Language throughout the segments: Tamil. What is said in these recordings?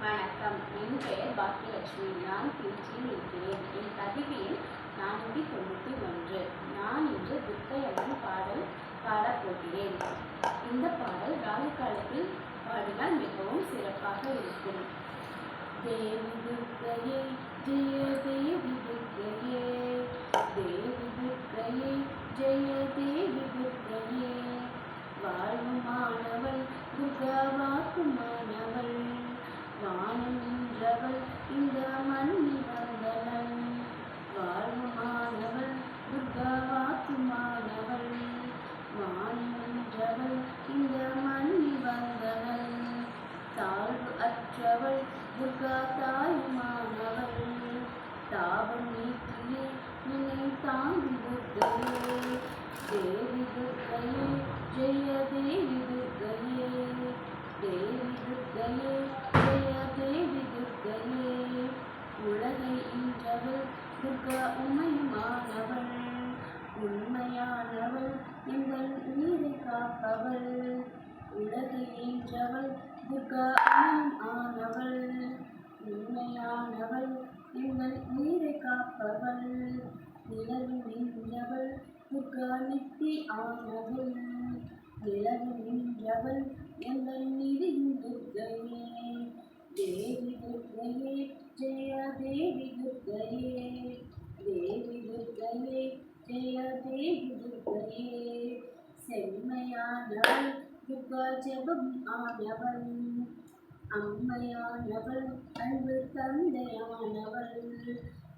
வணக்கம். என் பெயர் பாக்கியலட்சுமி. நான் திருச்சியில் இருக்கிறேன். என் பதிவு எண் 491. நான் இன்று துர்க்கையம்மன் பாடல் பாடப்போகிறேன். இந்த பாடல் ராகு காலத்தில் பாடினால் மிகவும் சிறப்பாக இருக்கும். தேவி துர்க்கையே ஜெய தேவி துர்க்கையே, தேவி துர்க்கையே ஜெய தேவி துர்க்கையே, வாழ்வுமானவள் துர்கா வாக்குமானவள், வானம் நின்றவள் இந்த மண்ணில் வந்தவள், வாழ்வுமானவள் துர்கா வாக்குமானவள், வானம் நின்றவள் இந்த மண்ணில் வந்தவள், தாழ்வு அற்றவள் துர்கா தாயுமானவள், தாபம் நீக்கியே என்னை தாங்கி துர்க்கையே, தேவி துர்க்கையே ஜெய தேவி துர்க்கையே, தேவி துர்க்கையே ஜெய தேவி துர்க்கையே, உலகை ஈன்றவள் துர்கா உமையுமானவள், உண்மையானவள் எங்கள் உயிரை காப்பவள், உலகை ஈன்றவள் துர்கா உமையுமானவள், உண்மையானவள் எங்கள் உயிரை காப்பவள், நிலவு நின்றவள் துர்கா நித்தி ஆனவள், நிலவு நின்றவள் எங்கள் நிதியும் துர்க்கையே, தேவி துர்க்கையே ஜெய தேவி துர்க்கையே, தேவி துர்க்கையே ஜெய தேவி துர்க்கையே, செம்மையானவள் துர்கா ஜெபம் ஆனவள், அம்மையானவள் அன்பு தந்தையானவள்,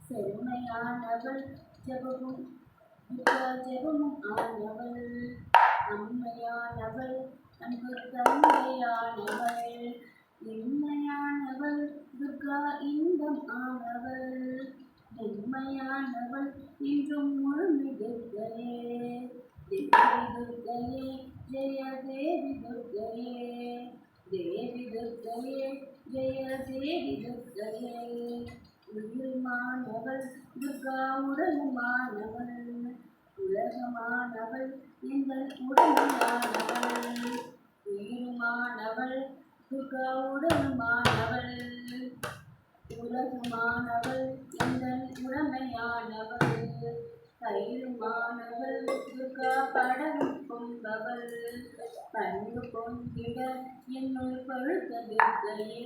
செம்மையானவள் ஜெபமும் துர்கா ஜெபமும் ஆனவள், அம்மையானவள் அன்பு தந்தையானவள், இன்மையானவள் துர்கா இன்பம் ஆனவள், உண்மையானவள் இன்றும் முழுமை துர்க்கையே, தேவி துர்க்கையே ஜெய தேவி துர்க்கையே, தேவி துர்க்கையே ஜெய தேவி துர்க்கையே, உயிருமானவள் துர்கா உடலுமானவள், உலகமானவள் எங்கள் உடமையானவள், உயிருமானவள் துர்கா உடலுமானவள், உலகமானவள் எங்கள் உடமையானவள், கயிறுமானவள் துர்கா படகம் கொண்டவள், பண்பு கொண்டிட என்னுள் பழுத்த துர்க்கையே,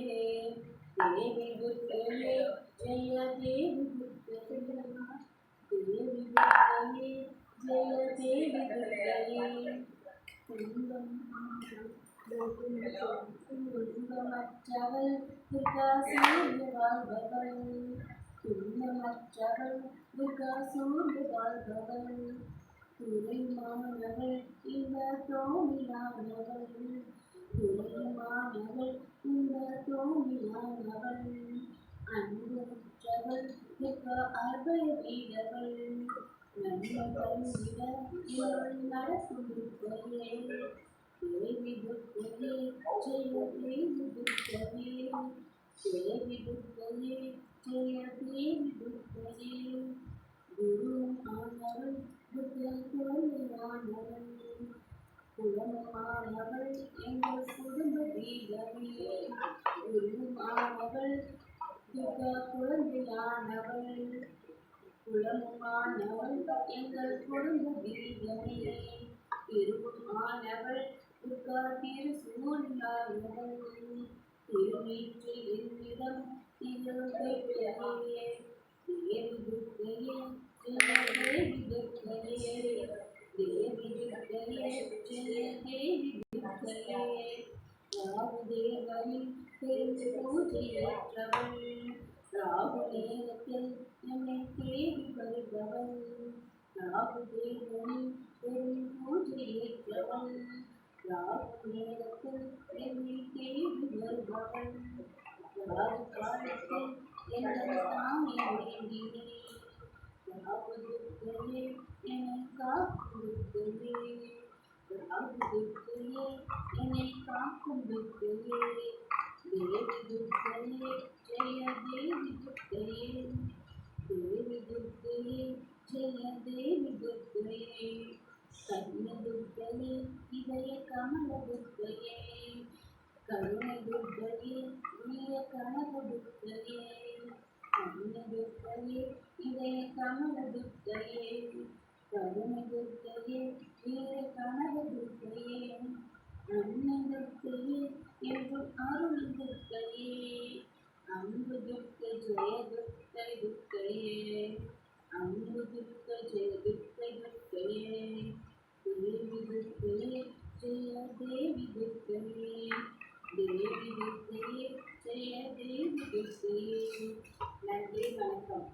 தேவி துர்க்கையே ஜெய தேவி துர்க்கையே, தேவி துர்க்கையே ஜெய தேவி துர்க்கையே, துன்பமற்றவள் துர்கா சூரிய வாழ்பவள், துன்பமற்றவள் துர்கா சூரிய வாழ்பவள், துறைமானவள் இந்த தோணியானவள், துறைமானவள் இந்த தோணியானவள், அன்புற்றவள் துர்கா அபய வீரவள், நன்மை தந்திட என்னுள் நடக்கும் துர்க்கையே, தேவி துர்க்கையே ஜெய தேவி துர்க்கையே, தேவி துர்க்கையே ஜெய தேவி துர்க்கையே, குருவும் ஆனவள் துர்கா குழந்தையானவள், குலமானவள் எங்கள் குடும்ப தீபமே, குருமானவள் துர்கா குழந்தையானவள், குலமானவள் எங்கள் குடும்ப தீபமே, திருவுமானவள் துர்கா திருசூரியானவள், திருநீற்றில் என்னிடம் திருக்கையே, தேவி துர்க்கையே ஜெய தேவி துர்க்கையே, தேவி துர்க்கையே ஜெய தேவி துர்க்கையே, ராகுதேவனின் பெரும் பூஜையேற்றவள், ராகு நேரத்தில் என்னை தேடி வருபவள், ராகுதேவனின் பெரும் பூஜையேற்றவள், ராகு நேரத்தில் என்னை தேடி வருபவள், ராகு காலத்தில் என்னை தானே வேண்டினேன், ராகு துர்க்கையே என்னை காக்கும் துர்க்கையே, ராகு துர்க்கையே என்னை காக்கும் துர்க்கையே, தேவி துர்க்கையே ஜெய தேவி துர்க்கையே, தேவி துர்க்கையே ஜெய தேவி துர்க்கையே, கன்ன துர்க்கையே இதய கமல துர்க்கையே, கருணை துர்க்கையே வீர கனக துர்க்கையே கருணை துர்க்கையே இதய கமல துர்க்கையே கருணை துர்க்கையே வீர கனக துர்க்கையே அன்னை துர்க்கையே என்றும் அருள் துர்க்கையே அன்பு துர்க்கை ஜெய துர்க்கை துர்க்கையே அன்பு துர்க்கை ஜெய துர்க்கை துர்க்கையே தேவி துர்க்கையே ஜெய தேவி துர்க்கையே தேவி துர்க்கையே ஜெய தேவி துர்க்கையே. நன்றி, வணக்கம்.